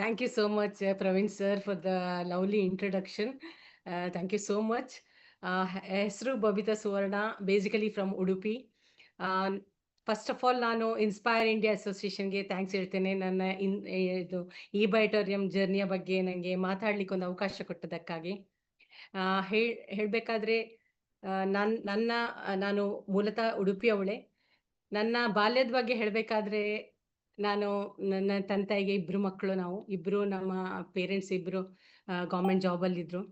Thank you so much, Praveen sir, for the lovely introduction. Thank you so much. ಹೆಸರು Babita Suvarna, basically from Udupi. First of all ನಾನು inspire India ಅಸೋಸಿಯೇಷನ್ಗೆ thanks ಹೇಳ್ತೇನೆ. ನನ್ನ ಇದು ಈ ಬೈಟೋರಿಯಂ ಜರ್ನಿಯ ಬಗ್ಗೆ ನನಗೆ ಮಾತಾಡ್ಲಿಕ್ಕೆ ಒಂದು ಅವಕಾಶ ಕೊಟ್ಟದಕ್ಕಾಗಿ. ಹೇಳಬೇಕಾದ್ರೆ ನಾನು ಮೂಲತಃ ಉಡುಪಿಯವಳೆ. ನನ್ನ ಬಾಲ್ಯದ ಬಗ್ಗೆ ಹೇಳಬೇಕಾದ್ರೆ ನಾನು ನನ್ನ ತಂದೆಗೆ ಇಬ್ರು ಮಕ್ಕಳು. ನಾವು ಇಬ್ರು, ನಮ್ಮ ಪೇರೆಂಟ್ಸ್ ಇಬ್ರು ಗೌರ್ಮೆಂಟ್ ಜಾಬಲ್ಲಿದ್ದರು.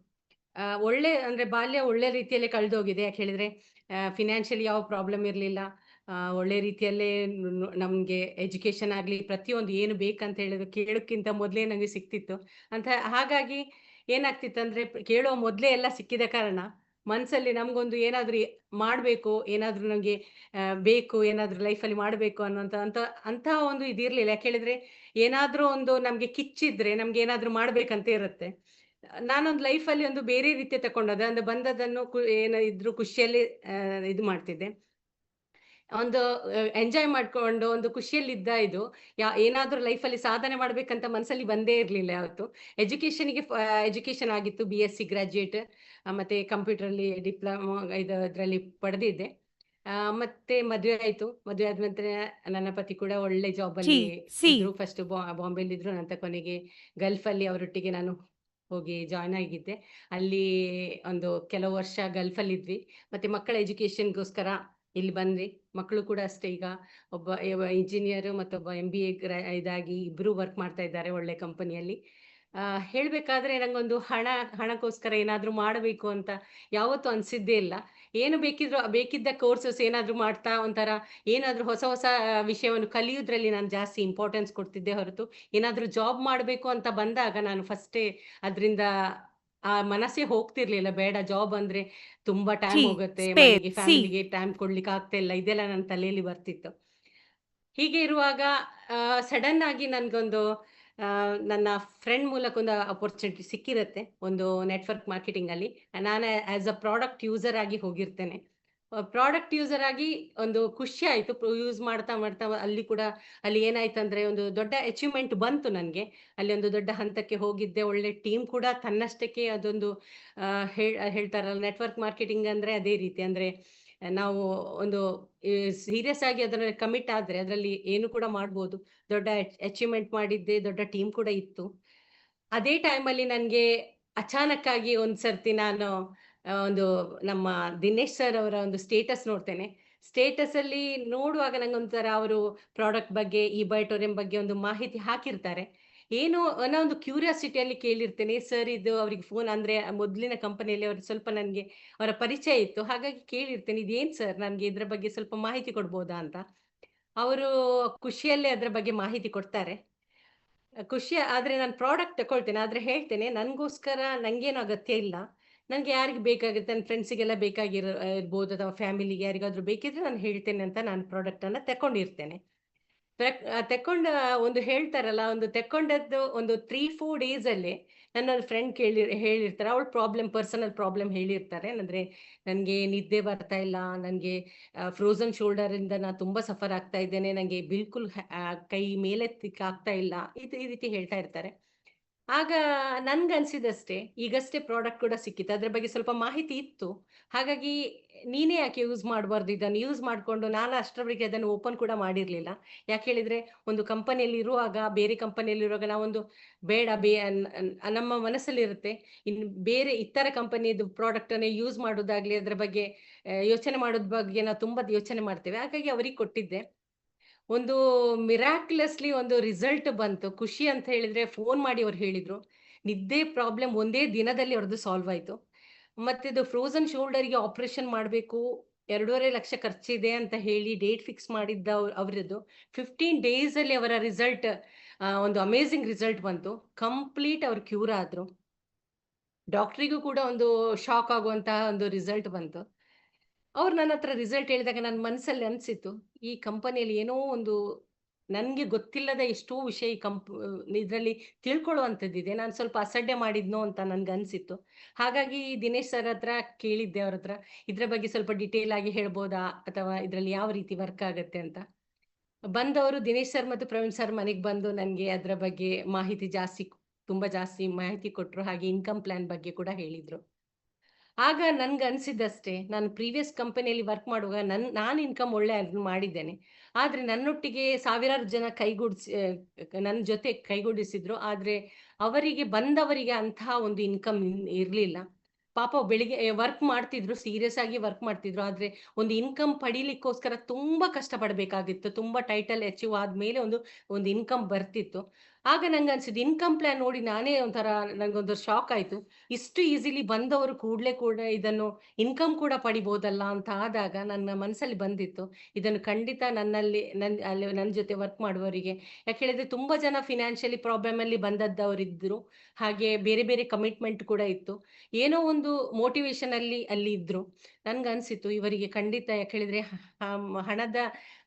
ಒಳ್ಳೆ ಅಂದರೆ ಬಾಲ್ಯ ಒಳ್ಳೆ ರೀತಿಯಲ್ಲೇ ಕಳೆದೋಗಿದೆ. ಯಾಕೆ ಹೇಳಿದರೆ ಫಿನಾನ್ಷಿಯಲಿ ಯಾವ ಪ್ರಾಬ್ಲಮ್ ಇರಲಿಲ್ಲ. ಒಳ್ಳೆ ರೀತಿಯಲ್ಲೇ ನಮಗೆ ಎಜುಕೇಷನ್ ಆಗಲಿ ಪ್ರತಿಯೊಂದು ಏನು ಬೇಕಂತ ಹೇಳಿದ್ರು ಕೇಳೋಕ್ಕಿಂತ ಮೊದಲೇ ನನಗೆ ಸಿಕ್ತಿತ್ತು ಅಂತ. ಹಾಗಾಗಿ ಏನಾಗ್ತಿತ್ತು ಅಂದರೆ ಕೇಳೋ ಮೊದಲೇ ಎಲ್ಲ ಸಿಕ್ಕಿದ ಕಾರಣ ಮನಸ್ಸಲ್ಲಿ ನಮಗೊಂದು ಏನಾದರೂ ಮಾಡಬೇಕು, ಏನಾದರೂ ನನಗೆ ಬೇಕು, ಏನಾದರೂ ಲೈಫಲ್ಲಿ ಮಾಡಬೇಕು ಅಂತಹ ಒಂದು ಇದಿರಲಿಲ್ಲ. ಯಾಕೆ ಹೇಳಿದರೆ ಏನಾದರೂ ಒಂದು ನಮಗೆ ಕಿಚ್ಚಿದ್ರೆ ನಮ್ಗೆ ಏನಾದರೂ ಮಾಡಬೇಕಂತ ಇರುತ್ತೆ. ನಾನೊಂದು ಲೈಫಲ್ಲಿ ಒಂದು ಬೇರೆ ರೀತಿಯ ತಗೊಂಡೋದೆ. ಅಂದ್ರೆ ಬಂದದನ್ನು ಏನೋ ಇದ್ರು ಖುಷಿಯಲ್ಲಿ ಇದು ಮಾಡ್ತಿದ್ದೆ. ಒಂದು ಎಂಜಾಯ್ ಮಾಡ್ಕೊಂಡು ಒಂದು ಖುಷಿಯಲ್ಲಿದ್ದ ಇದು. ಏನಾದರೂ ಲೈಫಲ್ಲಿ ಸಾಧನೆ ಮಾಡ್ಬೇಕಂತ ಮನಸ್ಸಲ್ಲಿ ಬಂದೇ ಇರಲಿಲ್ಲ ಯಾವತ್ತು. ಎಜುಕೇಷನ್ ಆಗಿತ್ತು, BSc ಗ್ರಾಜ್ಯುಯೇಟ್. ಮತ್ತೆ ಕಂಪ್ಯೂಟರಲ್ಲಿ ಡಿಪ್ಲೊಮಾ ಇದರಲ್ಲಿ ಪಡೆದಿದ್ದೆ. ಮತ್ತೆ ಮದುವೆ ಆಯಿತು. ಮದುವೆ ಆದ ನಂತರ ನನ್ನ ಪತಿ ಕೂಡ ಒಳ್ಳೆ ಜಾಬಲ್ಲಿ ಇದ್ರು. ಫಸ್ಟ್ ಬಾಂಬೆಲಿದ್ರು, ನಂತರ ಕೊನೆಗೆ ಗಲ್ಫಲ್ಲಿ ಅವರೊಟ್ಟಿಗೆ ನಾನು ಹೋಗಿ ಜಾಯ್ನ್ ಆಗಿದ್ದೆ. ಅಲ್ಲಿ ಒಂದು ಕೆಲವು ವರ್ಷ ಗಲ್ಫಲ್ಲಿದ್ವಿ. ಮತ್ತೆ ಮಕ್ಕಳ ಎಜುಕೇಷನ್ಗೋಸ್ಕರ ಇಲ್ಲಿ ಬಂದ್ವಿ. ಮಕ್ಕಳು ಕೂಡ ಅಷ್ಟೇ. ಈಗ ಒಬ್ಬ ಇಂಜಿನಿಯರ್ ಮತ್ತೊಬ್ಬ MBA ಇದಾಗಿ ಇಬ್ರು ವರ್ಕ್ ಮಾಡ್ತಾ ಇದ್ದಾರೆ ಒಳ್ಳೆ ಕಂಪನಿಯಲ್ಲಿ. ಹೇಳಬೇಕಾದ್ರೆ ನಂಗೊಂದು ಹಣಕ್ಕೋಸ್ಕರ ಏನಾದರೂ ಮಾಡಬೇಕು ಅಂತ ಯಾವತ್ತೂ ಅನಿಸಿದ್ದೇ ಇಲ್ಲ. ಏನು ಬೇಕಿದ್ದ ಕೋರ್ಸಸ್ ಏನಾದರೂ ಮಾಡ್ತಾ ಒಂಥರ ಏನಾದರೂ ಹೊಸ ಹೊಸ ವಿಷಯವನ್ನು ಕಲಿಯೋದ್ರಲ್ಲಿ ನಾನು ಜಾಸ್ತಿ ಇಂಪಾರ್ಟೆನ್ಸ್ ಕೊಡ್ತಿದ್ದೆ ಹೊರತು ಏನಾದರೂ ಜಾಬ್ ಮಾಡಬೇಕು ಅಂತ ಬಂದಾಗ ನಾನು ಫಸ್ಟೇ ಅದರಿಂದ ಮನಸ್ಸೇ ಹೋಗ್ತಿರ್ಲಿಲ್ಲ. ಬೇಡ, ಜಾಬ್ ಅಂದ್ರೆ ತುಂಬಾ ಟೈಮ್ ಹೋಗುತ್ತೆ, ಮನೆಗೆ ಫ್ಯಾಮಿಲಿಗೆ ಟೈಮ್ ಕೊಡ್ಲಿಕ್ಕೆ ಆಗ್ತಾ ಇಲ್ಲ, ಇದೆಲ್ಲ ನನ್ನ ತಲೆಯಲ್ಲಿ ಬರ್ತಿತ್ತು. ಹೀಗೆ ಇರುವಾಗ ಸಡನ್ ಆಗಿ ನನ್ಗೊಂದು ನನ್ನ ಫ್ರೆಂಡ್ ಮೂಲಕ ಒಂದು ಅಪರ್ಚುನಿಟಿ ಸಿಕ್ಕಿರುತ್ತೆ, ಒಂದು ನೆಟ್ವರ್ಕ್ ಮಾರ್ಕೆಟಿಂಗ್ ಅಲ್ಲಿ. ನಾನು ಆಸ್ ಅ ಪ್ರಾಡಕ್ಟ್ ಯೂಸರ್ ಆಗಿ ಹೋಗಿರ್ತೇನೆ. ಪ್ರಾಡಕ್ಟ್ ಯೂಸರ್ ಆಗಿ ಒಂದು ಖುಷಿ ಆಯ್ತು. ಯೂಸ್ ಮಾಡ್ತಾ ಮಾಡ್ತಾ ಅಲ್ಲಿ ಏನಾಯ್ತಂದ್ರೆ ಒಂದು ದೊಡ್ಡ ಅಚೀವ್ಮೆಂಟ್ ಬಂತು ನನಗೆ. ಅಲ್ಲಿ ಒಂದು ದೊಡ್ಡ ಹಂತಕ್ಕೆ ಹೋಗಿದ್ದೆ. ಒಳ್ಳೆ ಟೀಮ್ ಕೂಡ ತನ್ನಷ್ಟಕ್ಕೆ ಅದೊಂದು ಹೇಳ್ತಾರಲ್ಲ, ನೆಟ್ವರ್ಕ್ ಮಾರ್ಕೆಟಿಂಗ್ ಅಂದ್ರೆ ಅದೇ ರೀತಿ. ಅಂದ್ರೆ ನಾವು ಒಂದು ಸೀರಿಯಸ್ ಆಗಿ ಅದನ್ನ ಕಮಿಟ್ ಆದ್ರೆ ಅದರಲ್ಲಿ ಏನು ಕೂಡ ಮಾಡ್ಬೋದು. ದೊಡ್ಡ ಅಚೀವ್ಮೆಂಟ್ ಮಾಡಿದ್ದೆ, ದೊಡ್ಡ ಟೀಮ್ ಕೂಡ ಇತ್ತು. ಅದೇ ಟೈಮಲ್ಲಿ ನನಗೆ ಅಚಾನಕ್ ಆಗಿ ಒಂದ್ಸರ್ತಿ ನಾನು ಒಂದು ನಮ್ಮ ದಿನೇಶ್ ಸರ್ ಅವರ ಒಂದು ಸ್ಟೇಟಸ್ ನೋಡ್ತೇನೆ. ಸ್ಟೇಟಸ್ ಅಲ್ಲಿ ನೋಡುವಾಗ ನಂಗೊಂಥರ ಅವರು ಪ್ರಾಡಕ್ಟ್ ಬಗ್ಗೆ, ಈ ಬಯೋಟೋರಿಯಂ ಬಗ್ಗೆ ಒಂದು ಮಾಹಿತಿ ಹಾಕಿರ್ತಾರೆ. ಏನೋ ಅನ್ನೋ ಒಂದು ಕ್ಯೂರಿಯಾಸಿಟಿಯಲ್ಲಿ ಕೇಳಿರ್ತೇನೆ. ಸರ್ ಇದು ಅವ್ರಿಗೆ ಫೋನ್ ಅಂದ್ರೆ ಮೊದಲಿನ ಕಂಪನಿಯಲ್ಲಿ ಅವ್ರಿಗೆ ಸ್ವಲ್ಪ ನನಗೆ ಅವರ ಪರಿಚಯ ಇತ್ತು. ಹಾಗಾಗಿ ಕೇಳಿರ್ತೇನೆ, ಇದೇನ್ ಸರ್, ನನಗೆ ಇದ್ರ ಬಗ್ಗೆ ಸ್ವಲ್ಪ ಮಾಹಿತಿ ಕೊಡ್ಬೋದಾ ಅಂತ. ಅವರು ಖುಷಿಯಲ್ಲೇ ಅದ್ರ ಬಗ್ಗೆ ಮಾಹಿತಿ ಕೊಡ್ತಾರೆ. ಖುಷಿ ಆದ್ರೆ ನಾನು ಪ್ರಾಡಕ್ಟ್ ತಗೊಳ್ತೇನೆ. ಆದ್ರೆ ಹೇಳ್ತೇನೆ, ನನ್ಗೋಸ್ಕರ ನಂಗೇನು ಅಗತ್ಯ ಇಲ್ಲ. ನನ್ಗೆ ಯಾರಿಗೆ ಬೇಕಾಗುತ್ತೆ, ನನ್ನ ಫ್ರೆಂಡ್ಸಿಗೆಲ್ಲ ಇರ್ಬೋದು, ಅಥವಾ ಫ್ಯಾಮಿಲಿಗೆ ಯಾರಿಗಾದ್ರೂ ಬೇಕಿದ್ರೆ ನಾನು ಹೇಳ್ತೇನೆ ಅಂತ ನಾನು ಪ್ರಾಡಕ್ಟ್ ಅನ್ನ ತಕೊಂಡಿರ್ತೇನೆ. ತೆಕ್ಕೊಂಡ ಒಂದು ಹೇಳ್ತಾರಲ್ಲ, ಒಂದು ತೆಕ್ಕೊಂಡದ್ದು ಒಂದು 3-4 ಡೇಸ್ ಅಲ್ಲಿ ನನ್ನ ಫ್ರೆಂಡ್ ಹೇಳಿರ್ತಾರೆ. ಅವಳ ಪರ್ಸನಲ್ ಪ್ರಾಬ್ಲಮ್ ಹೇಳಿರ್ತಾರೆ. ಅಂದ್ರೆ ನನ್ಗೆ ನಿದ್ದೆ ಬರ್ತಾ ಇಲ್ಲ, ನನ್ಗೆ ಫ್ರೋಸನ್ ಶೋಲ್ಡರ್ ಇಂದ ನಾನು ತುಂಬಾ ಸಫರ್ ಆಗ್ತಾ ಇದ್ದೇನೆ, ನಂಗೆ ಬಿಲ್ಕುಲ್ ಕೈ ಮೇಲೆತ್ತಿಕ್ ಆಗ್ತಾ ಇಲ್ಲ, ಈ ರೀತಿ ಹೇಳ್ತಾ ಇರ್ತಾರೆ. ಆಗ ನನ್ಗನ್ಸಿದಷ್ಟೇ, ಈಗಷ್ಟೇ ಪ್ರಾಡಕ್ಟ್ ಕೂಡ ಸಿಕ್ಕಿತ್ತು, ಅದ್ರ ಬಗ್ಗೆ ಸ್ವಲ್ಪ ಮಾಹಿತಿ ಇತ್ತು. ಹಾಗಾಗಿ ನೀನೇ ಯಾಕೆ ಯೂಸ್ ಮಾಡಬಾರ್ದು, ಇದನ್ನು ಯೂಸ್ ಮಾಡಿಕೊಂಡು. ನಾನು ಅಷ್ಟರವರೆಗೆ ಅದನ್ನು ಓಪನ್ ಕೂಡ ಮಾಡಿರಲಿಲ್ಲ. ಯಾಕೆ ಹೇಳಿದ್ರೆ ಒಂದು ಕಂಪನಿಯಲ್ಲಿ ಇರುವಾಗ, ಬೇರೆ ಕಂಪನಿಯಲ್ಲಿ ಇರುವಾಗ ನಾವೊಂದು ಬೇಡ ನಮ್ಮ ಮನಸ್ಸಲ್ಲಿರುತ್ತೆ, ಇನ್ನು ಬೇರೆ ಇತರ ಕಂಪನಿಯದು ಪ್ರಾಡಕ್ಟ್ ಅನ್ನು ಯೂಸ್ ಮಾಡೋದಾಗ್ಲಿ, ಅದ್ರ ಬಗ್ಗೆ ಯೋಚನೆ ಮಾಡೋದ್ ಬಗ್ಗೆ ನಾವು ತುಂಬಾ ಯೋಚನೆ ಮಾಡ್ತೇವೆ. ಹಾಗಾಗಿ ಅವರಿಗೆ ಕೊಟ್ಟಿದ್ದೆ. ಒಂದು ಮಿರಾಕ್ಯುಲಸ್ಲಿ ಒಂದು ರಿಸಲ್ಟ್ ಬಂತು. ಖುಷಿ ಅಂತ ಹೇಳಿದ್ರೆ, ಫೋನ್ ಮಾಡಿ ಅವ್ರು ಹೇಳಿದ್ರು, ನಿದ್ದೆ ಪ್ರಾಬ್ಲಮ್ ಒಂದೇ ದಿನದಲ್ಲಿ ಅವ್ರದ್ದು ಸಾಲ್ವ್ ಆಯ್ತು. ಮತ್ತೆ ಇದು ಫ್ರೋಸನ್ ಶೋಲ್ಡರ್ಗೆ ಆಪರೇಷನ್ ಮಾಡಬೇಕು, 2.5 ಲಕ್ಷ ಖರ್ಚಿದೆ ಅಂತ ಹೇಳಿ ಡೇಟ್ ಫಿಕ್ಸ್ ಮಾಡಿದ್ದ ಅವರದ್ದು 15 ಡೇಸ್ ಅಲ್ಲಿ ಅವರ ರಿಸಲ್ಟ್, ಒಂದು ಅಮೇಸಿಂಗ್ ರಿಸಲ್ಟ್ ಬಂತು. ಕಂಪ್ಲೀಟ್ ಅವ್ರು ಕ್ಯೂರ್ ಆದ್ರು. ಡಾಕ್ಟ್ರಿಗೂ ಕೂಡ ಒಂದು ಶಾಕ್ ಆಗುವಂತಹ ಒಂದು ರಿಸಲ್ಟ್ ಬಂತು. ಅವ್ರು ನನ್ನ ಹತ್ರ ರಿಸಲ್ಟ್ ಹೇಳಿದಾಗ ನನ್ನ ಮನಸ್ಸಲ್ಲಿ ಅನಿಸಿತು, ಈ ಕಂಪನಿಯಲ್ಲಿ ಏನೋ ಒಂದು ನನಗೆ ಗೊತ್ತಿಲ್ಲದ ಎಷ್ಟೋ ವಿಷಯ ಇದರಲ್ಲಿ ತಿಳ್ಕೊಳ್ಳುವಂಥದ್ದಿದೆ. ನಾನು ಸ್ವಲ್ಪ ಅಸಡ್ಡೆ ಮಾಡಿದ್ನೋ ಅಂತ ನನ್ಗನ್ಸಿತ್ತು. ಹಾಗಾಗಿ ದಿನೇಶ್ ಸರ್ ಹತ್ರ ಕೇಳಿದ್ದೆ, ಅವ್ರ ಹತ್ರ ಇದ್ರ ಬಗ್ಗೆ ಸ್ವಲ್ಪ ಡಿಟೇಲ್ ಆಗಿ ಹೇಳ್ಬೋದಾ, ಅಥವಾ ಇದರಲ್ಲಿ ಯಾವ ರೀತಿ ವರ್ಕ್ ಆಗತ್ತೆ ಅಂತ. ಬಂದವರು ದಿನೇಶ್ ಸರ್ ಮತ್ತು ಪ್ರವೀಣ್ ಸರ್ ಮನೆಗೆ ಬಂದು ನನಗೆ ಅದರ ಬಗ್ಗೆ ಮಾಹಿತಿ ತುಂಬಾ ಜಾಸ್ತಿ ಮಾಹಿತಿ ಕೊಟ್ರು. ಹಾಗೆ ಇನ್ಕಮ್ ಪ್ಲಾನ್ ಬಗ್ಗೆ ಕೂಡ ಹೇಳಿದ್ರು. ಆಗ ನನ್ಗನ್ಸಿದ್ದಷ್ಟೇ, ನಾನು ಪ್ರೀವಿಯಸ್ ಕಂಪನಿಯಲ್ಲಿ ವರ್ಕ್ ಮಾಡುವಾಗ ನಾನು ಇನ್ಕಮ್ ಒಳ್ಳೆ ಅರ್ನ್ ಮಾಡಿದ್ದೇನೆ. ಆದ್ರೆ ನನ್ನೊಟ್ಟಿಗೆ ಸಾವಿರಾರು ಜನ ನನ್ನ ಜೊತೆ ಕೈಗೂಡಿಸಿದ್ರು. ಆದ್ರೆ ಬಂದವರಿಗೆ ಅಂತಹ ಒಂದು ಇನ್ಕಮ್ ಇರ್ಲಿಲ್ಲ. ಪಾಪ ಬೆಳಿಗ್ಗೆ ವರ್ಕ್ ಮಾಡ್ತಿದ್ರು, ಸೀರಿಯಸ್ ಆಗಿ ವರ್ಕ್ ಮಾಡ್ತಿದ್ರು. ಆದ್ರೆ ಒಂದು ಇನ್ಕಮ್ ಪಡೀಲಿಕ್ಕೋಸ್ಕರ ತುಂಬಾ ಕಷ್ಟಪಡ್ಬೇಕಾಗಿತ್ತು. ತುಂಬಾ ಟೈಟಲ್ ಅಚೀವ್ ಆದ್ಮೇಲೆ ಒಂದು ಇನ್ಕಮ್ ಬರ್ತಿತ್ತು. ಆಗ ನಂಗನ್ಸಿದ್ದು ಇನ್ಕಮ್ ಪ್ಲಾನ್ ನೋಡಿ ನಾನೇ ನಂಗೊಂದು ಶಾಕ್ ಆಯ್ತು. ಇಷ್ಟು ಈಸಿಲಿ ಬಂದವರು ಕೂಡ ಇದನ್ನು ಇನ್ಕಮ್ ಕೂಡ ಪಡಿಬಹುದಲ್ಲ ಅಂತ ಆದಾಗ ನನ್ನ ಮನಸ್ಸಲ್ಲಿ ಬಂದಿತ್ತು. ಇದನ್ನು ಖಂಡಿತ ನನ್ನ ಜೊತೆ ವರ್ಕ್ ಮಾಡುವವರಿಗೆ, ಯಾಕೆ ಹೇಳಿದ್ರೆ ತುಂಬಾ ಜನ ಫಿನಾನ್ಷಿಯಲಿ ಪ್ರಾಬ್ಲಮ್ ಅಲ್ಲಿ ಬಂದದ್ದವರಿದ್ರು. ಹಾಗೆ ಬೇರೆ ಬೇರೆ ಕಮಿಟ್ಮೆಂಟ್ ಕೂಡ ಇತ್ತು. ಏನೋ ಒಂದು ಮೋಟಿವೇಶನ್ ಅಲ್ಲಿ ಇದ್ರು. ನನ್ಗನ್ಸಿತ್ತು ಇವರಿಗೆ ಖಂಡಿತ, ಯಾಕೆ ಹೇಳಿದ್ರೆ ಹಣದ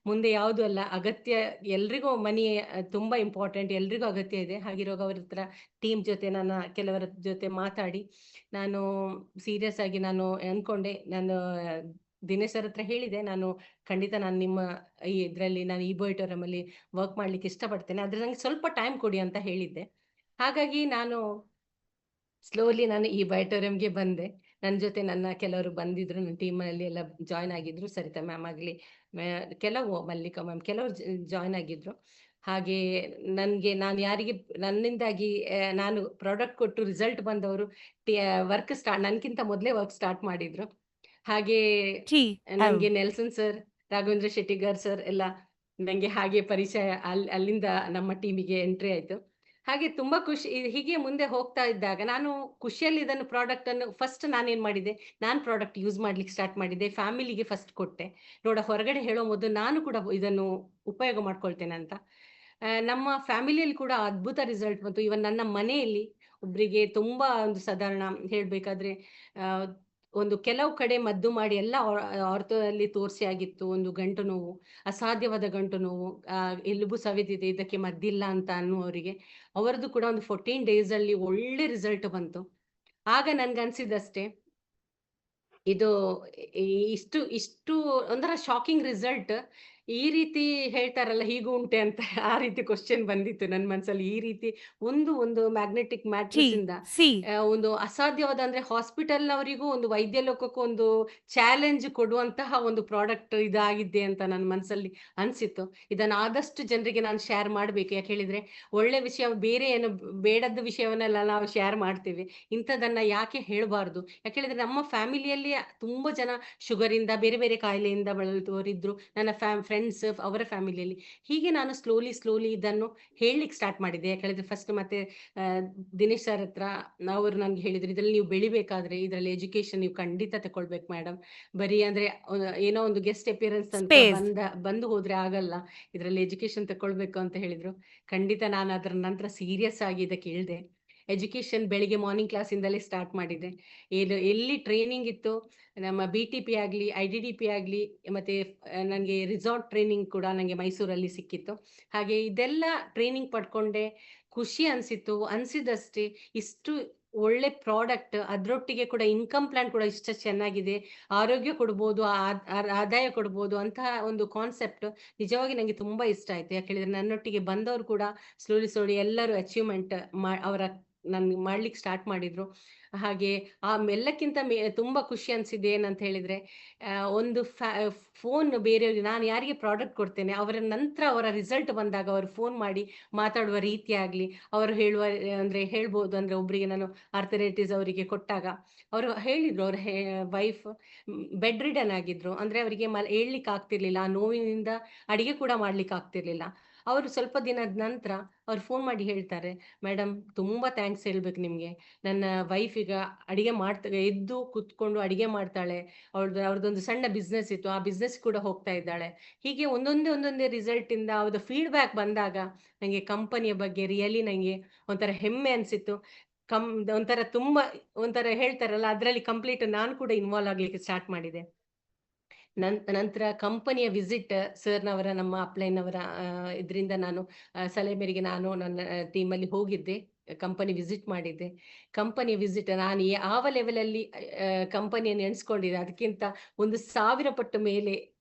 ಮುಂದೆ ಯಾವುದು ಅಲ್ಲ ಅಗತ್ಯ. ಎಲ್ರಿಗೂ ಮನಿ ತುಂಬಾ ಇಂಪಾರ್ಟೆಂಟ್, ಎಲ್ರಿಗೂ ಅಗತ್ಯ ಇದೆ. ಹಾಗಿರುವಾಗ ಅವ್ರ ಹತ್ರ ಟೀಮ್ ಜೊತೆ ಕೆಲವರ ಜೊತೆ ಮಾತಾಡಿ ನಾನು ಸೀರಿಯಸ್ ಆಗಿ ನಾನು ಅನ್ಕೊಂಡೆ. ನಾನು ದಿನೇಶ್ ಸರ್ ಹತ್ರ ಹೇಳಿದೆ, ಖಂಡಿತ ನಿಮ್ಮ ನಾನು ಈ ಬೋಯಿಟೋರಮ್ ಅಲ್ಲಿ ವರ್ಕ್ ಮಾಡ್ಲಿಕ್ಕೆ ಇಷ್ಟಪಡ್ತೇನೆ, ಆದ್ರೆ ನಂಗೆ ಸ್ವಲ್ಪ ಟೈಮ್ ಕೊಡಿ ಅಂತ ಹೇಳಿದ್ದೆ. ಹಾಗಾಗಿ ನಾನು ಈ ಬಯೋಟೋರಿಯಂಗೆ ಬಂದೆ. ನನ್ನ ಜೊತೆ ಕೆಲವರು ಬಂದಿದ್ರು, ನನ್ನ ಟೀಮಲ್ಲಿ ಎಲ್ಲ ಜಾಯ್ನ್ ಆಗಿದ್ರು. ಸರಿತಾ ಮ್ಯಾಮ್ ಆಗಲಿ, ಕೆಲವು ಮಲ್ಲಿಕಾ ಮ್ಯಾಮ್, ಕೆಲವರು ಜಾಯ್ನ್ ಆಗಿದ್ರು. ಹಾಗೆ ನಾನು ಯಾರಿಗೆ ನನ್ನಿಂದಾಗಿ ನಾನು ಪ್ರಾಡಕ್ಟ್ ಕೊಟ್ಟು ರಿಸಲ್ಟ್ ಬಂದವರು ನನ್ಗಿಂತ ಮೊದಲೇ ವರ್ಕ್ ಸ್ಟಾರ್ಟ್ ಮಾಡಿದ್ರು. ಹಾಗೆ ನನಗೆ Nelson sir, Raghavendra Shettigar sir ಎಲ್ಲ ನಂಗೆ ಹಾಗೆ ಪರಿಚಯ. ಅಲ್ಲಿಂದ ನಮ್ಮ ಟೀಮಿಗೆ ಎಂಟ್ರಿ ಆಯ್ತು. ಹಾಗೆ ತುಂಬಾ ಖುಷಿ. ಹೀಗೆ ಮುಂದೆ ಹೋಗ್ತಾ ಇದ್ದಾಗ ನಾನು ಖುಷಿಯಲ್ಲಿ ಇದನ್ನು ಪ್ರಾಡಕ್ಟ್ ಅನ್ನು ಫಸ್ಟ್ ನಾನೇನ್ ಮಾಡಿದೆ, ಪ್ರಾಡಕ್ಟ್ ಯೂಸ್ ಮಾಡ್ಲಿಕ್ಕೆ ಸ್ಟಾರ್ಟ್ ಮಾಡಿದ್ದೆ. ಫ್ಯಾಮಿಲಿಗೆ ಫಸ್ಟ್ ಕೊಟ್ಟೆ. ಹೊರಗಡೆ ಹೇಳೋ ಮೊದಲು ನಾನು ಕೂಡ ಇದನ್ನು ಉಪಯೋಗ ಮಾಡ್ಕೊಳ್ತೇನೆ ಅಂತ. ನಮ್ಮ ಫ್ಯಾಮಿಲಿಯಲ್ಲಿ ಕೂಡ ಅದ್ಭುತ ರಿಸಲ್ಟ್ ಬಂತು. ಇವನ್ ನನ್ನ ಮನೆಯಲ್ಲಿ ಒಬ್ರಿಗೆ ತುಂಬಾ ಒಂದು ಸಾಧಾರಣ ಹೇಳ್ಬೇಕಾದ್ರೆ ಒಂದು ಕೆಲವು ಕಡೆ ಮದ್ದು ಮಾಡಿ ಎಲ್ಲ ಆರ್ಥೋದಲ್ಲಿ ತೋರಿಸಿ ಆಗಿತ್ತು. ಒಂದು ಗಂಟು ನೋವು, ಅಸಾಧ್ಯವಾದ ಗಂಟು ನೋವು, ಎಲುಬು ಸವೆದಿದೆ, ಇದಕ್ಕೆ ಮದ್ದಿಲ್ಲ ಅಂತ ಅನ್ನುವವರಿಗೆ ಅವರದ್ದು ಕೂಡ ಒಂದು 14 ಡೇಸ್ ಅಲ್ಲಿ ಒಳ್ಳೆ ರಿಸಲ್ಟ್ ಬಂತು. ಆಗ ನನ್ಗನ್ಸಿದ್ದಷ್ಟೇ, ಇದು ಇಷ್ಟು ಇಷ್ಟು ಒಂಥರ ಶಾಕಿಂಗ್ ರಿಸಲ್ಟ್. ಈ ರೀತಿ ಹೇಳ್ತಾರಲ್ಲ, ಹೀಗೂ ಉಂಟೆ ಅಂತ ಆ ರೀತಿ ಕ್ವಶನ್ ಬಂದಿತ್ತು ನನ್ನ ಮನಸ್ಸಲ್ಲಿ. ಈ ರೀತಿ ಒಂದು ಮ್ಯಾಗ್ನೆಟಿಕ್ ಮ್ಯಾಟ್ರಿಕ್ಸ್ ಇಂದ ಒಂದು ಅಸಾಧ್ಯವಾದ, ಅಂದ್ರೆ ಹಾಸ್ಪಿಟಲ್ ಅವರಿಗೂ ಒಂದು ವೈದ್ಯ ಲೋಕಕ್ಕೂ ಒಂದು ಚಾಲೆಂಜ್ ಕೊಡುವಂತಹ ಒಂದು ಪ್ರಾಡಕ್ಟ್ ಇದಾಗಿದೆ ಅಂತ ನನ್ನ ಮನಸ್ಸಲ್ಲಿ ಅನ್ಸಿತ್ತು. ಇದನ್ನ ಆದಷ್ಟು ಜನರಿಗೆ ನಾನು ಶೇರ್ ಮಾಡ್ಬೇಕು. ಯಾಕೆ ಹೇಳಿದ್ರೆ ಒಳ್ಳೆ ವಿಷಯ, ಬೇರೆ ಏನು ಬೇಡದ ವಿಷಯವನ್ನೆಲ್ಲ ನಾವು ಶೇರ್ ಮಾಡ್ತೀವಿ. ಇಂಥದನ್ನ ಯಾಕೆ ಹೇಳ್ಬಾರ್ದು? ಯಾಕೆ ಹೇಳಿದ್ರೆ ನಮ್ಮ ಫ್ಯಾಮಿಲಿಯಲ್ಲಿ ತುಂಬಾ ಜನ ಶುಗರ್ ಇಂದ, ಬೇರೆ ಬೇರೆ ಕಾಯಿಲೆಯಿಂದ ಬಳಲುವವರಿದ್ರು, ನನ್ನ ಫ್ರೆಂಡ್ಸ್, ಅವರ ಫ್ಯಾಮಿಲಿಯಲ್ಲಿ. ಹೀಗೆ ನಾನು ಸ್ಲೋಲಿ ಇದನ್ನು ಹೇಳಲಿಕ್ಕೆ ಸ್ಟಾರ್ಟ್ ಮಾಡಿದ್ದೆ. ಯಾಕೆ ಹೇಳಿದ್ರೆ ಫಸ್ಟ್ ಮತ್ತೆ ದಿನೇಶ್ ಸರ್ ಹತ್ರ ಅವರು ನನ್ಗೆ ಹೇಳಿದ್ರು, ಇದ್ರಲ್ಲಿ ನೀವು ಬೆಳಿಬೇಕಾದ್ರೆ ಇದರಲ್ಲಿ ಎಜುಕೇಶನ್ ನೀವು ಖಂಡಿತ ತಗೊಳ್ಬೇಕು ಮೇಡಮ್. ಬರೀ ಅಂದ್ರೆ ಏನೋ ಒಂದು ಗೆಸ್ಟ್ ಅಪಿಯರೆನ್ಸ್ ಅಂತ ಬಂದು ಹೋದ್ರೆ ಆಗಲ್ಲ, ಇದರಲ್ಲಿ ಎಜುಕೇಶನ್ ತಗೊಳ್ಬೇಕು ಅಂತ ಹೇಳಿದ್ರು. ಖಂಡಿತ ನಾನು ಅದರ ನಂತರ ಸೀರಿಯಸ್ ಆಗಿ ಇದಕ್ಕೆ ಇಳಿದೆ. ಎಜುಕೇಶನ್ ಬೆಳಿಗ್ಗೆ ಮಾರ್ನಿಂಗ್ ಕ್ಲಾಸ್ ಇಂದಲೇ ಸ್ಟಾರ್ಟ್ ಮಾಡಿದೆ. ಎಲ್ಲಿ ಟ್ರೈನಿಂಗ್ ಇತ್ತು, ನಮ್ಮ BTP ಆಗ್ಲಿ, IDDP ಆಗ್ಲಿ, ಮತ್ತೆ ನನಗೆ ರಿಸಾರ್ಟ್ ಟ್ರೈನಿಂಗ್ ಕೂಡ ನನಗೆ ಮೈಸೂರಲ್ಲಿ ಸಿಕ್ಕಿತ್ತು. ಹಾಗೆ ಇದೆಲ್ಲ ಟ್ರೈನಿಂಗ್ ಪಡ್ಕೊಂಡೆ. ಖುಷಿ ಅನ್ಸಿದಷ್ಟೇ, ಇಷ್ಟು ಒಳ್ಳೆ ಪ್ರಾಡಕ್ಟ್, ಅದ್ರೊಟ್ಟಿಗೆ ಕೂಡ ಇನ್ಕಮ್ ಪ್ಲಾನ್ ಕೂಡ ಇಷ್ಟು ಚೆನ್ನಾಗಿದೆ, ಆರೋಗ್ಯ ಕೊಡ್ಬೋದು, ಆದಾಯ ಕೊಡ್ಬೋದು ಅಂತಹ ಒಂದು ಕಾನ್ಸೆಪ್ಟ್ ನಿಜವಾಗಿ ನಂಗೆ ತುಂಬಾ ಇಷ್ಟ ಆಯ್ತು. ಯಾಕೆ ಹೇಳಿದ್ರೆ ನನ್ನೊಟ್ಟಿಗೆ ಬಂದವರು ಕೂಡ ಸ್ಲೋಲಿ ಎಲ್ಲರೂ ಅಚೀವ್ಮೆಂಟ್ ನನ್ಗೆ ಮಾಡ್ಲಿಕ್ಕೆ ಸ್ಟಾರ್ಟ್ ಮಾಡಿದ್ರು. ಹಾಗೆ ಎಲ್ಲಕ್ಕಿಂತ ತುಂಬಾ ಖುಷಿ ಅನ್ಸಿದ್ದು ಏನಂತ ಹೇಳಿದ್ರೆ, ಒಂದು ಫೋನ್ ಬೇರೆಯವ್ರಿಗೆ, ನಾನು ಯಾರಿಗೆ ಪ್ರಾಡಕ್ಟ್ ಕೊಡ್ತೇನೆ ಅವರ ನಂತರ ಅವರ ರಿಸಲ್ಟ್ ಬಂದಾಗ ಅವರು ಫೋನ್ ಮಾಡಿ ಮಾತಾಡುವ ರೀತಿ ಆಗ್ಲಿ, ಅವರು ಹೇಳ್ಬೋದು. ಅಂದ್ರೆ ಒಬ್ಬರಿಗೆ ನಾನು ಆರ್ಥರೈಟಿಸ್ ಅವರಿಗೆ ಕೊಟ್ಟಾಗ ಅವರು ಹೇಳಿದ್ರು, ಅವ್ರ ವೈಫ್ ಬೆಡ್ ರಿಡನ್ ಆಗಿದ್ರು. ಅಂದ್ರೆ ಅವರಿಗೆ ಏಳ್ಲಿಕ್ಕೆ ಆಗ್ತಿರ್ಲಿಲ್ಲ, ಆ ನೋವಿನಿಂದ ಅಡಿಗೆ ಕೂಡ ಮಾಡ್ಲಿಕ್ಕೆ ಆಗ್ತಿರ್ಲಿಲ್ಲ. ಅವರು ಸ್ವಲ್ಪ ದಿನದ ನಂತರ ಅವ್ರು ಫೋನ್ ಮಾಡಿ ಹೇಳ್ತಾರೆ, ಮೇಡಮ್ ತುಂಬಾ ಥ್ಯಾಂಕ್ಸ್ ಹೇಳ್ಬೇಕು ನಿಮ್ಗೆ. ನನ್ನ ವೈಫ್ ಈಗ ಅಡಿಗೆ ಎದ್ದು ಕುತ್ಕೊಂಡು ಅಡಿಗೆ ಮಾಡ್ತಾಳೆ. ಅವ್ರದ್ದೊಂದು ಸಣ್ಣ ಬಿಸ್ನೆಸ್ ಇತ್ತು, ಆ ಬಿಸ್ನೆಸ್ ಕೂಡ ಹೋಗ್ತಾ ಇದ್ದಾಳೆ. ಹೀಗೆ ಒಂದೊಂದೇ ರಿಸಲ್ಟ್ ಇಂದ ಅವ್ರದ್ದು ಫೀಡ್ಬ್ಯಾಕ್ ಬಂದಾಗ ನಂಗೆ ಕಂಪನಿಯ ಬಗ್ಗೆ ರಿಯಲಿ ನಂಗೆ ಒಂಥರ ಹೆಮ್ಮೆ ಅನ್ಸಿತ್ತು. ಒಂಥರ ಹೇಳ್ತಾರಲ್ಲ, ಅದ್ರಲ್ಲಿ ಕಂಪ್ಲೀಟ್ ನಾನು ಕೂಡ ಇನ್ವಾಲ್ವ್ ಆಗ್ಲಿಕ್ಕೆ ಸ್ಟಾರ್ಟ್ ಮಾಡಿದೆ. ನಂತರ ಕಂಪನಿಯ ವಿಸಿಟ್ ಸರ್ನವರ, ನಮ್ಮ ಅಪ್ಲೈನವರ ಇದರಿಂದ ನಾನು ಸಲಹೆ ಮೇರೆಗೆ ನಾನು ನನ್ನ ಟೀಮಲ್ಲಿ ಹೋಗಿದ್ದೆ, ಕಂಪನಿ ವಿಸಿಟ್ ಮಾಡಿದ್ದೆ. ಕಂಪನಿ ವಿಸಿಟ್ ನಾನು ಯಾವ ಲೆವೆಲಲ್ಲಿ ಕಂಪನಿಯನ್ನು ಎಣಿಸ್ಕೊಂಡಿದ್ದೆ ಅದಕ್ಕಿಂತ 1000 ಪಟ್ಟು ಮೇಲೆ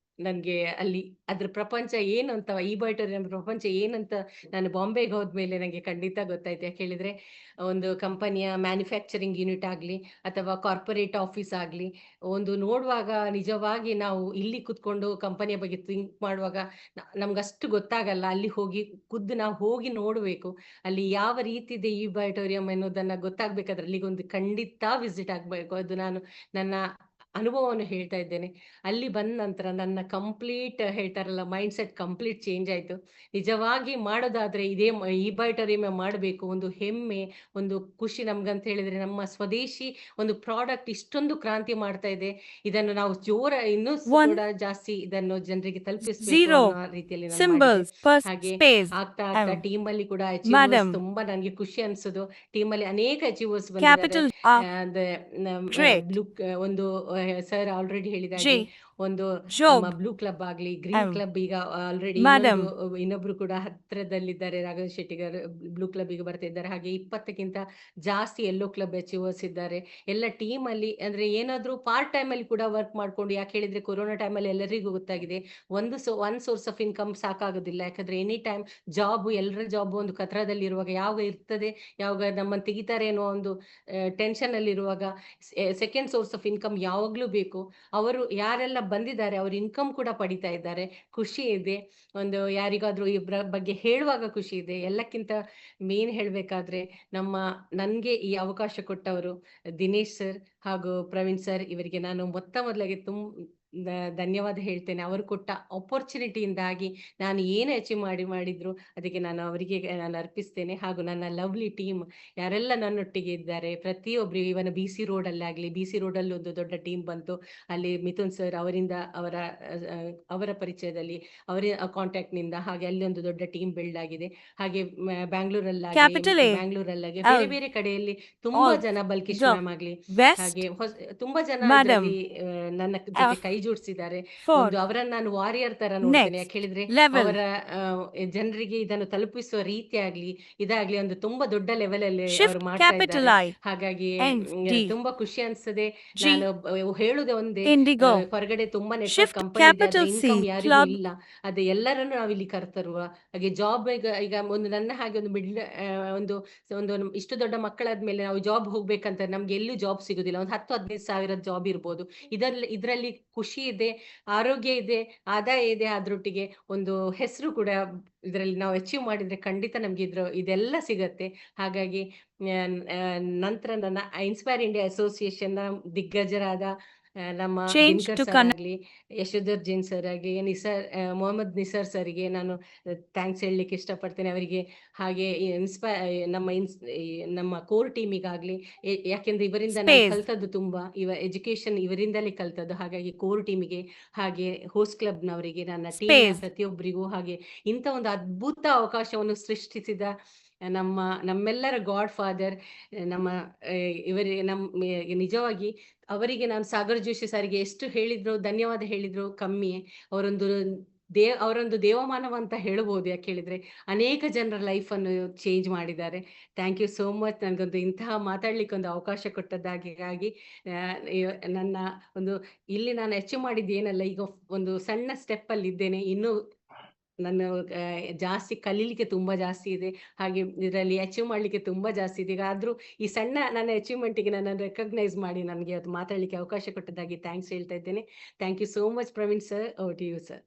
ನನ್ಗೆ ಅಲ್ಲಿ ಅದ್ರ ಪ್ರಪಂಚ ಏನು ಅಂತ, ಈ ಬೈಟೋರಿಯಂ ಪ್ರಪಂಚ ಏನಂತ ನಾನು ಬಾಂಬೆಗೆ ಹೋದ್ಮೇಲೆ ನಂಗೆ ಖಂಡಿತ ಗೊತ್ತಾಯ್ತು. ಯಾಕೆ ಹೇಳಿದ್ರೆ ಒಂದು ಕಂಪನಿಯ ಮ್ಯಾನುಫ್ಯಾಕ್ಚರಿಂಗ್ ಯೂನಿಟ್ ಆಗ್ಲಿ ಅಥವಾ ಕಾರ್ಪೊರೇಟ್ ಆಫೀಸ್ ಆಗ್ಲಿ, ಒಂದು ನೋಡುವಾಗ ನಿಜವಾಗಿ ನಾವು ಇಲ್ಲಿ ಕುತ್ಕೊಂಡು ಕಂಪನಿಯ ಬಗ್ಗೆ ಥಿಂಕ್ ಮಾಡುವಾಗ ನಮ್ಗಷ್ಟು ಗೊತ್ತಾಗಲ್ಲ. ಅಲ್ಲಿ ಹೋಗಿ ನಾವು ಹೋಗಿ ನೋಡ್ಬೇಕು. ಅಲ್ಲಿ ಯಾವ ರೀತಿ ಇದೆ ಈ ಬೈಟೋರಿಯಂ ಅನ್ನೋದನ್ನ ಗೊತ್ತಾಗ್ಬೇಕಾದ್ರೆ ಅಲ್ಲಿಗೊಂದು ಖಂಡಿತ ವಿಸಿಟ್ ಆಗ್ಬೇಕು. ಅದು ನಾನು ನನ್ನ ಅನುಭವವನ್ನು ಹೇಳ್ತಾ ಇದ್ದೇನೆ. ಅಲ್ಲಿ ಬಂದ ನಂತರ ನನ್ನ ಕಂಪ್ಲೀಟ್ ಹೇಳ್ತಾರಲ್ಲ ಮೈಂಡ್ ಸೆಟ್ ಕಂಪ್ಲೀಟ್ ಚೇಂಜ್ ಆಯ್ತು. ನಿಜವಾಗಿ ಮಾಡೋದಾದ್ರೆ ಈ ಬೈಟೋರಿಯಂ ಮಾಡಬೇಕು. ಒಂದು ಹೆಮ್ಮೆ, ಒಂದು ಖುಷಿ ನಮ್ಗಂತ ಹೇಳಿದ್ರೆ ನಮ್ಮ ಸ್ವದೇಶಿ ಒಂದು ಪ್ರಾಡಕ್ಟ್ ಇಷ್ಟೊಂದು ಕ್ರಾಂತಿ ಮಾಡ್ತಾ ಇದೆ. ಇದನ್ನು ನಾವು ಇನ್ನೂ One, ಕೂಡ ಜಾಸ್ತಿ ಇದನ್ನು ಜನರಿಗೆ ತಲುಪಿಸ್ಬೇಕು zero, ಅನ್ನೋ ರೀತಿಯಲ್ಲಿ ನಾನು ಮಾಡಿದ್ದೆ. symbols, first ಹಾಗೆ space, ಆಗ್ತಾ ಆಗ್ತಾ ಟೀಮ್ ಅಲ್ಲಿ ಕೂಡ ಅಚೀವರ್ಸ್ madam, ತುಂಬಾ ನನಗೆ ಖುಷಿ ಅನ್ಸೋದು. ಟೀಮ್ ಅಲ್ಲಿ ಅನೇಕ ಅಚೀವರ್ಸ್ ಬಂದಿದ್ದಾರೆ. capital Great, ಬ್ಲೂ ಒಂದು ಸರ್ ಆಲ್ರೆಡಿ ಹೇಳಿದಾಗೆ J, ಒಂದು ನಮ್ಮ job, ಬ್ಲೂ ಕ್ಲಬ್ ಆಗ್ಲಿ, ಗ್ರೀನ್ M, ಕ್ಲಬ್ ಈಗ ಆಲ್ರೆಡಿ madam, ಇನ್ನೊಬ್ರು ಕೂಡ ಹತ್ರದಲ್ಲಿದ್ದಾರೆ, Raghav Shetty garu blue club ಗೆ ಬರ್ತಾ ಇದ್ದಾರೆ. ಹಾಗೆ 20ಕ್ಕಿಂತ ಜಾಸ್ತಿ ಯೆಲ್ಲೋ ಕ್ಲಬ್ ಅಚೀವರ್ಸ್ ಇದ್ದಾರೆ. ಎಲ್ಲ ಟೀಮ್ ಅಲ್ಲಿ ಅಂದ್ರೆ ಏನಾದ್ರೂ ಪಾರ್ಟ್ ಟೈಮ್ ಅಲ್ಲಿ ಕೂಡ ವರ್ಕ್ ಮಾಡ್ಕೊಂಡು, ಯಾಕೆ ಹೇಳಿದ್ರೆ ಕೊರೋನಾ ಟೈಮ್ ಅಲ್ಲಿ ಎಲ್ಲರಿಗೂ ಗೊತ್ತಾಗಿದೆ ಒನ್ ಸೋರ್ಸ್ ಆಫ್ ಇನ್ಕಮ್ ಸಾಕಾಗೋದಿಲ್ಲ. ಯಾಕಂದ್ರೆ ಎನಿ ಟೈಮ್ ಜಾಬ್, ಎಲ್ಲರ ಜಾಬ್ ಒಂದು ಕತ್ರದಲ್ಲಿ ಇರುವಾಗ, ಯಾವಾಗ ಇರ್ತದೆ ಯಾವಾಗ ನಮ್ಮನ್ನು ತೆಗಿತಾರೆ ಅನ್ನೋ ಒಂದು ಟೆನ್ಷನ್ ಅಲ್ಲಿ ಇರುವಾಗ ಸೆಕೆಂಡ್ ಸೋರ್ಸ್ ಆಫ್ ಇನ್ಕಮ್ ಯಾವಾಗ್ಲೂ ಬೇಕು. ಅವರು ಯಾರೆಲ್ಲ ಬಂದಿದ್ದಾರೆ ಅವ್ರ ಇನ್ಕಮ್ ಕೂಡ ಪಡಿತಾ ಇದ್ದಾರೆ. ಖುಷಿ ಇದೆ. ಒಂದು ಯಾರಿಗಾದ್ರೂ ಇಬ್ಬರ ಬಗ್ಗೆ ಹೇಳುವಾಗ ಖುಷಿ ಇದೆ. ಎಲ್ಲಕ್ಕಿಂತ ಮೇನ್ ಹೇಳ್ಬೇಕಾದ್ರೆ ನನ್ಗೆ ಈ ಅವಕಾಶ ಕೊಟ್ಟವರು ದಿನೇಶ್ ಸರ್ ಹಾಗೂ ಪ್ರವೀಣ್ ಸರ್, ಇವರಿಗೆ ನಾನು ಮೊದಲಾಗಿ ಧನ್ಯವಾದ ಹೇಳ್ತೇನೆ. ಅವರು ಕೊಟ್ಟ ಆಪರ್ಚುನಿಟಿಯಿಂದಾಗಿ ನಾನು ಏನು ಅಚೀವ್ ಮಾಡಿದ್ರು ಅದಕ್ಕೆ ನಾನು ಅವರಿಗೆ ನಾನು ಅರ್ಪಿಸ್ತೇನೆ. ಹಾಗೂ ನನ್ನ ಲವ್ಲಿ ಟೀಮ್ ಯಾರೆಲ್ಲ ನನ್ನೊಟ್ಟಿಗೆ ಇದ್ದಾರೆ ಪ್ರತಿಯೊಬ್ರು, ಇವನ್ BC ರೋಡ್ ಅಲ್ಲಿ ಆಗ್ಲಿ, BC ರೋಡ್ ಅಲ್ಲಿ ಒಂದು ದೊಡ್ಡ ಟೀಮ್ ಬಂತು. ಅಲ್ಲಿ ಮಿಥುನ್ ಸರ್ ಅವರಿಂದ ಅವರ ಪರಿಚಯದಲ್ಲಿ, ಅವರ ಕಾಂಟ್ಯಾಕ್ಟ್ ನಿಂದ ಹಾಗೆ ಅಲ್ಲಿ ಒಂದು ದೊಡ್ಡ ಟೀಮ್ ಬಿಲ್ಡ್ ಆಗಿದೆ. ಹಾಗೆ capital A, ಬ್ಯಾಂಗ್ಳೂರಲ್ಲಾಗಿ ಬೇರೆ L, ಬೇರೆ ಕಡೆಯಲ್ಲಿ ತುಂಬಾ Alt, ಜನ, ಬಲ್ಕಿಶ್ J, ಮ್ಯಾಮ್ ಆಗ್ಲಿ, West, ಹಾಗೆ ತುಂಬಾ ಜನ madam, ಇದರಲ್ಲಿ ನನ್ನ ಜೊತೆ F, ಕೈ ಜೋಡಿಸಿದ್ದಾರೆ. for, ಒಂದು ಅವರನ್ನ ನಾನು ವಾರಿಯರ್ ತರ ನೋಡ್ತೇನೆ. next, ಯಾಕೆ ಹೇಳಿದ್ರೆ level, ಅವರ ಜನರಿಗೆ ಇದನ್ನು ತಲುಪಿಸುವ ರೀತಿ ಆಗ್ಲಿ ಇದಾಗ್ಲಿ ಒಂದು ತುಂಬಾ ದೊಡ್ಡ ಲೆವೆಲ್ ಅಲ್ಲಿ ಅವರು shift ಮಾಡ್ತಾ capital ಇದ್ದಾರೆ. I, ಹಾಗಾಗಿ N, D, ತುಂಬಾ ಖುಷಿ ಅನ್ಸ್ತದೆ. G, ನಾನು ಹೇಳುದೇ ಒಂದೇ, indigo, ಹೊರಗಡೆ ತುಂಬಾ ನೆಟ್ವರ್ಕ್ shift ಕಂಪನಿ ಇದೆ, ಆದ್ರೆ capital ಇನ್ಕಮ್ C, ಯಾರಿಗೂ club, ಇಲ್ಲ. ಅದೇ ಎಲ್ಲರನ್ನು ನಾವಿಲ್ಲಿ ಕರ್ತರುವ ಹಾಗೆ ಜಾಬ್ ಈಗ ಒಂದು ನನ್ನ ಹಾಗೆ ಒಂದು ಒಂದು ಒಂದು ಇಷ್ಟು ದೊಡ್ಡ ಮಕ್ಕಳಾದ್ಮೇಲೆ ನಾವು ಜಾಬ್ ಹೋಗ್ಬೇಕಂತ ನಮ್ಗೆ ಎಲ್ಲೂ ಜಾಬ್ ಸಿಗುದಿಲ್ಲ. ಒಂದು 10-15 ಸಾವಿರ ಜಾಬ್ ಇರ್ಬೋದು. ಇದರಲ್ಲಿ ಖುಷಿ ಇದೆ, ಆರೋಗ್ಯ ಇದೆ, ಆದಾಯ ಇದೆ, ಅದ್ರೊಟ್ಟಿಗೆ ಒಂದು ಹೆಸರು ಕೂಡ ಇದರಲ್ಲಿ ನಾವು ಅಚೀವ್ ಮಾಡಿದ್ರೆ ಖಂಡಿತ ನಮ್ಗೆ ಇದೆಲ್ಲ ಸಿಗತ್ತೆ. ಹಾಗಾಗಿ ನಂತರ ನನ್ನ ಇನ್ಸ್ಪೈರ್ ಇಂಡಿಯಾ ಅಸೋಸಿಯೇಷನ್ ನ ದಿಗ್ಗಜರಾದ ನಮ್ಮ change ದಿನಕರ್ to ಸರ್ ಆಗ್ಲಿ, ಯಶೋಧರ್ ಜೈನ್ ಸರ್ ಆಗ್ಲಿ, ಮೊಹಮ್ಮದ್ ನಿಸಾರ್ ಸರ್ಗೆ ನಾನು ಥ್ಯಾಂಕ್ಸ್ ಹೇಳಲಿಕ್ಕೆ ಇಷ್ಟಪಡ್ತೇನೆ ಅವರಿಗೆ. ಹಾಗೆ ನಮ್ಮ ಕೋರ್ ಟೀಮಿಗಾಗ್ಲಿ, ಯಾಕೆಂದ್ರೆ ಇವರಿಂದ ನಾನು space, ಕಲ್ತದ್ದು ತುಂಬಾ, ಎಜುಕೇಶನ್ ಇವರಿಂದಲೇ ಕಲ್ತದ್ದು. ಹಾಗಾಗಿ ಕೋರ್ ಟೀಮಿಗೆ, ಹಾಗೆ ಹೋಸ್ಟ್ ಕ್ಲಬ್ನವರಿಗೆ, ನನ್ನ ಟೀಮ್ನ space, ಪ್ರತಿಯೊಬ್ಬರಿಗೂ, ಹಾಗೆ ಇಂಥ ಒಂದು ಅದ್ಭುತ ಅವಕಾಶವನ್ನು ಸೃಷ್ಟಿಸಿದ ನಮ್ಮೆಲ್ಲರ ಗಾಡ್ ಫಾದರ್ ನಮ್ಮ ನಿಜವಾಗಿ ಅವರಿಗೆ ನಾನು ಸಾಗರ್ ಜೋಶಿ ಸರ್ಗೆ ಎಷ್ಟು ಹೇಳಿದ್ರು ಧನ್ಯವಾದ ಹೇಳಿದ್ರು ಕಮ್ಮಿಯೇ. ಅವರೊಂದು ದೇವಮಾನವ ಅಂತ ಹೇಳ್ಬೋದು. ಯಾಕೆ ಹೇಳಿದ್ರೆ ಅನೇಕ ಜನರ ಲೈಫ್ ಅನ್ನು ಚೇಂಜ್ ಮಾಡಿದ್ದಾರೆ. ಥ್ಯಾಂಕ್ ಯು ಸೋ ಮಚ್, ನನಗೊಂದು ಇಂತಹ ಮಾತಾಡ್ಲಿಕ್ಕೆ ಒಂದು ಅವಕಾಶ ಕೊಟ್ಟದ್ದಾಗಿ. ನನ್ನ ಇಲ್ಲಿ ನಾನು ಅಚೀವ್ ಮಾಡಿದ್ದು ಏನಲ್ಲ, ಈಗ ಒಂದು ಸಣ್ಣ ಸ್ಟೆಪ್ ಅಲ್ಲಿ ಇದ್ದೇನೆ. ಇನ್ನು ನಾನು ಜಾಸ್ತಿ ಕಲೀಲಿಕ್ಕೆ ತುಂಬಾ ಜಾಸ್ತಿ ಇದೆ, ಹಾಗೆ ಇದರಲ್ಲಿ ಅಚೀವ್ ಮಾಡ್ಲಿಕ್ಕೆ ತುಂಬಾ ಜಾಸ್ತಿ ಇದೆ. ಈಗ ಆದ್ರೂ ಈ ಸಣ್ಣ ನನ್ನ ಅಚೀವ್ಮೆಂಟ್ಗೆ ನನ್ನ ರೆಕಗ್ನೈಸ್ ಮಾಡಿ ನನಗೆ ಅದು ಮಾತಾಡ್ಲಿಕ್ಕೆ ಅವಕಾಶ ಕೊಟ್ಟದ್ದಾಗಿ ಥ್ಯಾಂಕ್ಸ್ ಹೇಳ್ತಾ ಇದ್ದೇನೆ. Thank you so much Praveen sir. Over to you sir.